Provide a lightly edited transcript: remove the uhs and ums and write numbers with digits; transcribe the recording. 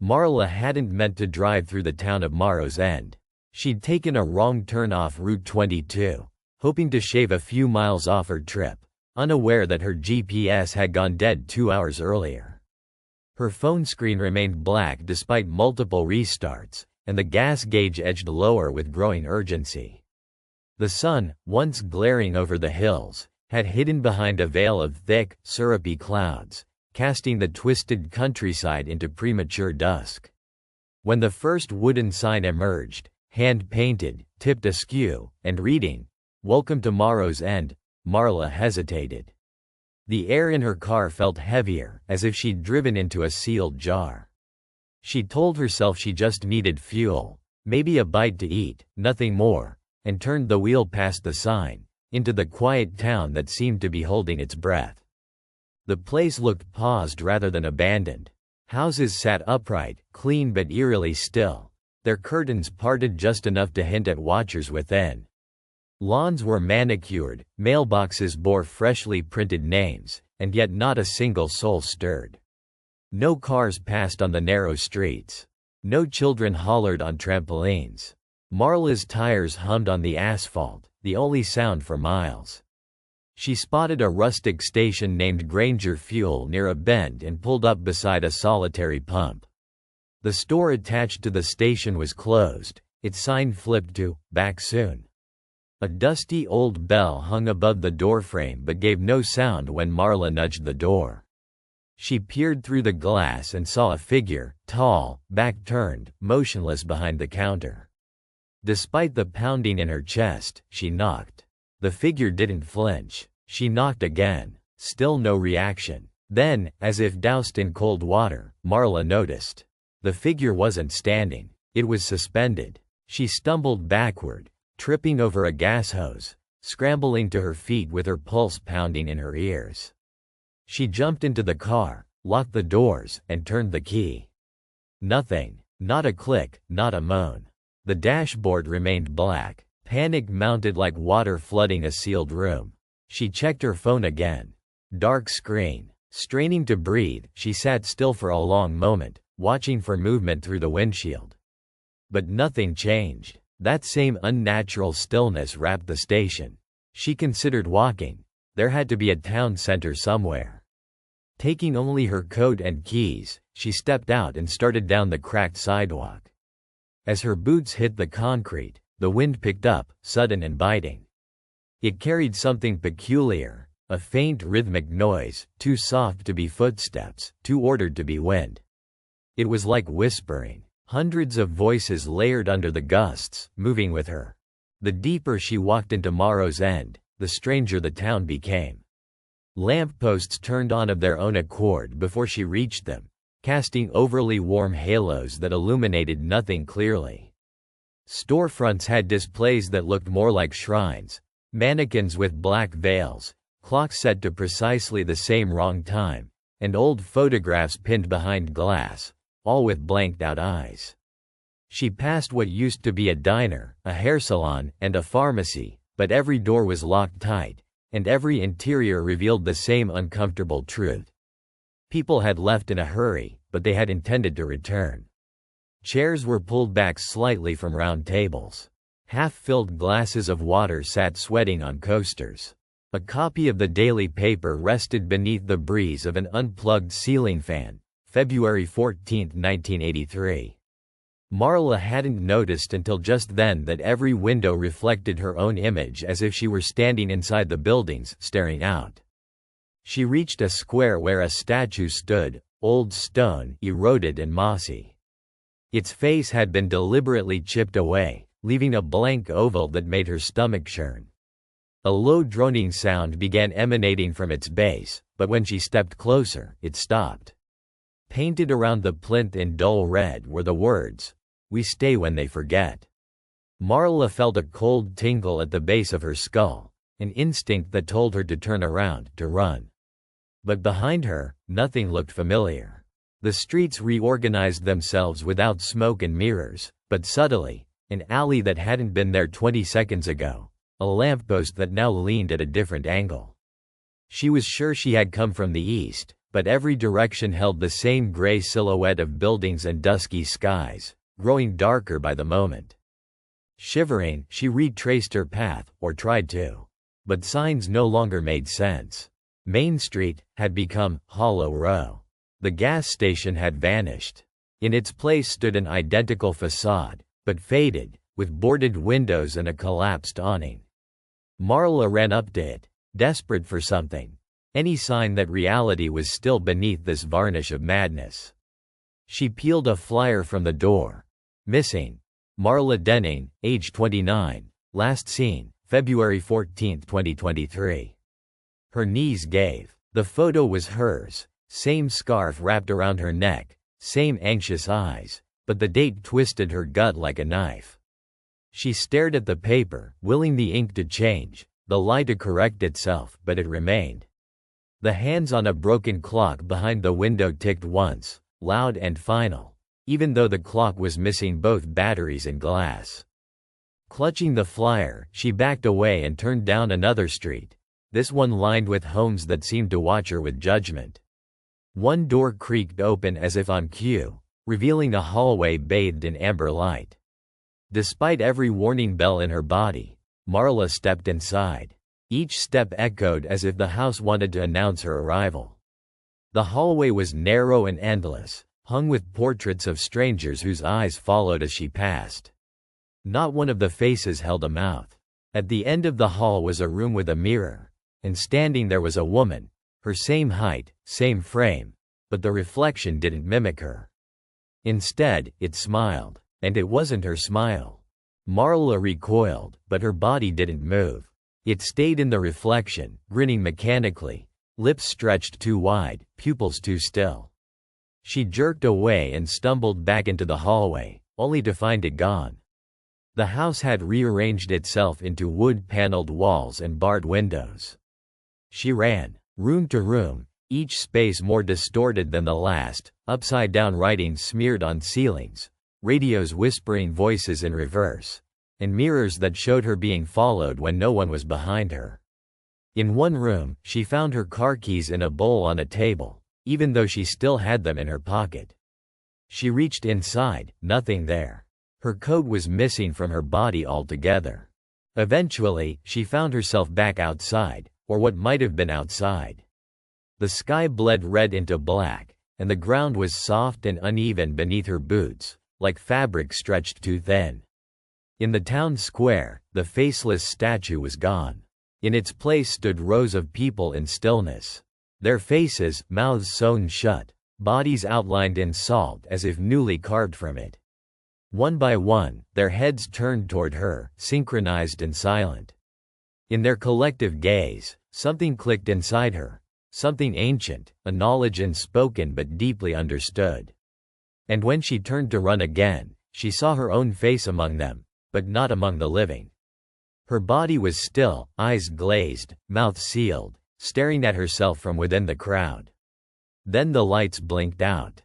Marla hadn't meant to drive through the town of Morrow's End. She'd taken a wrong turn off Route 22, hoping to shave a few miles off her trip, unaware that her GPS had gone dead 2 hours earlier. Her phone screen remained black despite multiple restarts, and the gas gauge edged lower with growing urgency. The sun, once glaring over the hills, had hidden behind a veil of thick, syrupy clouds, casting the twisted countryside into premature dusk. When the first wooden sign emerged, hand-painted, tipped askew, and reading, "Welcome to Morrow's End," Marla hesitated. The air in her car felt heavier, as if she'd driven into a sealed jar. She told herself she just needed fuel, maybe a bite to eat, nothing more, and turned the wheel past the sign, into the quiet town that seemed to be holding its breath. The place looked paused rather than abandoned. Houses sat upright, clean but eerily still, their curtains parted just enough to hint at watchers within. Lawns were manicured, mailboxes bore freshly printed names, and yet not a single soul stirred. No cars passed on the narrow streets. No children hollered on trampolines. Marla's tires hummed on the asphalt, the only sound for miles. She spotted a rustic station named Granger Fuel near a bend and pulled up beside a solitary pump. The store attached to the station was closed, its sign flipped to "Back Soon." A dusty old bell hung above the doorframe but gave no sound when Marla nudged the door. She peered through the glass and saw a figure, tall, back-turned, motionless behind the counter. Despite the pounding in her chest, she knocked. The figure didn't flinch. She knocked again. Still no reaction. Then, as if doused in cold water, Marla noticed. The figure wasn't standing. It was suspended. She stumbled backward, tripping over a gas hose, scrambling to her feet with her pulse pounding in her ears. She jumped into the car, locked the doors, and turned the key. Nothing. Not a click, not a moan. The dashboard remained black. Panic mounted like water flooding a sealed room. She checked her phone again. Dark screen. Straining to breathe, she sat still for a long moment, watching for movement through the windshield. But nothing changed. That same unnatural stillness wrapped the station. She considered walking. There had to be a town center somewhere. Taking only her coat and keys, she stepped out and started down the cracked sidewalk. As her boots hit the concrete, the wind picked up, sudden and biting. It carried something peculiar, a faint rhythmic noise, too soft to be footsteps, too ordered to be wind. It was like whispering. Hundreds of voices layered under the gusts, moving with her. The deeper she walked into Morrow's End, the stranger the town became. Lampposts turned on of their own accord before she reached them, casting overly warm halos that illuminated nothing clearly. Storefronts had displays that looked more like shrines, mannequins with black veils, clocks set to precisely the same wrong time, and old photographs pinned behind glass, all with blanked-out eyes. She passed what used to be a diner, a hair salon, and a pharmacy, but every door was locked tight, and every interior revealed the same uncomfortable truth. People had left in a hurry, but they had intended to return. Chairs were pulled back slightly from round tables. Half-filled glasses of water sat sweating on coasters. A copy of the daily paper rested beneath the breeze of an unplugged ceiling fan, February 14, 1983. Marla hadn't noticed until just then that every window reflected her own image as if she were standing inside the buildings, staring out. She reached a square where a statue stood, old stone, eroded and mossy. Its face had been deliberately chipped away, leaving a blank oval that made her stomach churn. A low droning sound began emanating from its base, but when she stepped closer, it stopped. Painted around the plinth in dull red were the words, "We stay when they forget." Marla felt a cold tingle at the base of her skull, an instinct that told her to turn around, to run. But behind her, nothing looked familiar. The streets reorganized themselves without smoke and mirrors, but subtly, an alley that hadn't been there 20 seconds ago, a lamppost that now leaned at a different angle. She was sure she had come from the east, but every direction held the same gray silhouette of buildings and dusky skies, growing darker by the moment. Shivering, she retraced her path, or tried to. But signs no longer made sense. Main Street had become Hollow Row. The gas station had vanished. In its place stood an identical facade, but faded, with boarded windows and a collapsed awning. Marla ran up to it, desperate for something. Any sign that reality was still beneath this varnish of madness. She peeled a flyer from the door. Missing. Marla Denning, age 29, last seen, February 14, 2023. Her knees gave. The photo was hers, same scarf wrapped around her neck, same anxious eyes, but the date twisted her gut like a knife. She stared at the paper, willing the ink to change, the lie to correct itself, but it remained. The hands on a broken clock behind the window ticked once, loud and final, even though the clock was missing both batteries and glass. Clutching the flyer, she backed away and turned down another street, this one lined with homes that seemed to watch her with judgment. One door creaked open as if on cue, revealing a hallway bathed in amber light. Despite every warning bell in her body, Marla stepped inside. Each step echoed as if the house wanted to announce her arrival. The hallway was narrow and endless, hung with portraits of strangers whose eyes followed as she passed. Not one of the faces held a mouth. At the end of the hall was a room with a mirror, and standing there was a woman, her same height, same frame, but the reflection didn't mimic her. Instead, it smiled, and it wasn't her smile. Marla recoiled, but her body didn't move. It stayed in the reflection, grinning mechanically, lips stretched too wide, pupils too still. She jerked away and stumbled back into the hallway, only to find it gone. The house had rearranged itself into wood-paneled walls and barred windows. She ran, room to room, each space more distorted than the last, upside-down writing smeared on ceilings, radios whispering voices in reverse, and mirrors that showed her being followed when no one was behind her. In one room, she found her car keys in a bowl on a table, even though she still had them in her pocket. She reached inside, nothing there. Her coat was missing from her body altogether. Eventually, she found herself back outside, or what might have been outside. The sky bled red into black, and the ground was soft and uneven beneath her boots, like fabric stretched too thin. In the town square, the faceless statue was gone. In its place stood rows of people in stillness. Their faces, mouths sewn shut, bodies outlined in salt as if newly carved from it. One by one, their heads turned toward her, synchronized and silent. In their collective gaze, something clicked inside her, something ancient, a knowledge unspoken but deeply understood. And when she turned to run again, she saw her own face among them, but not among the living. Her body was still, eyes glazed, mouth sealed, staring at herself from within the crowd. Then the lights blinked out.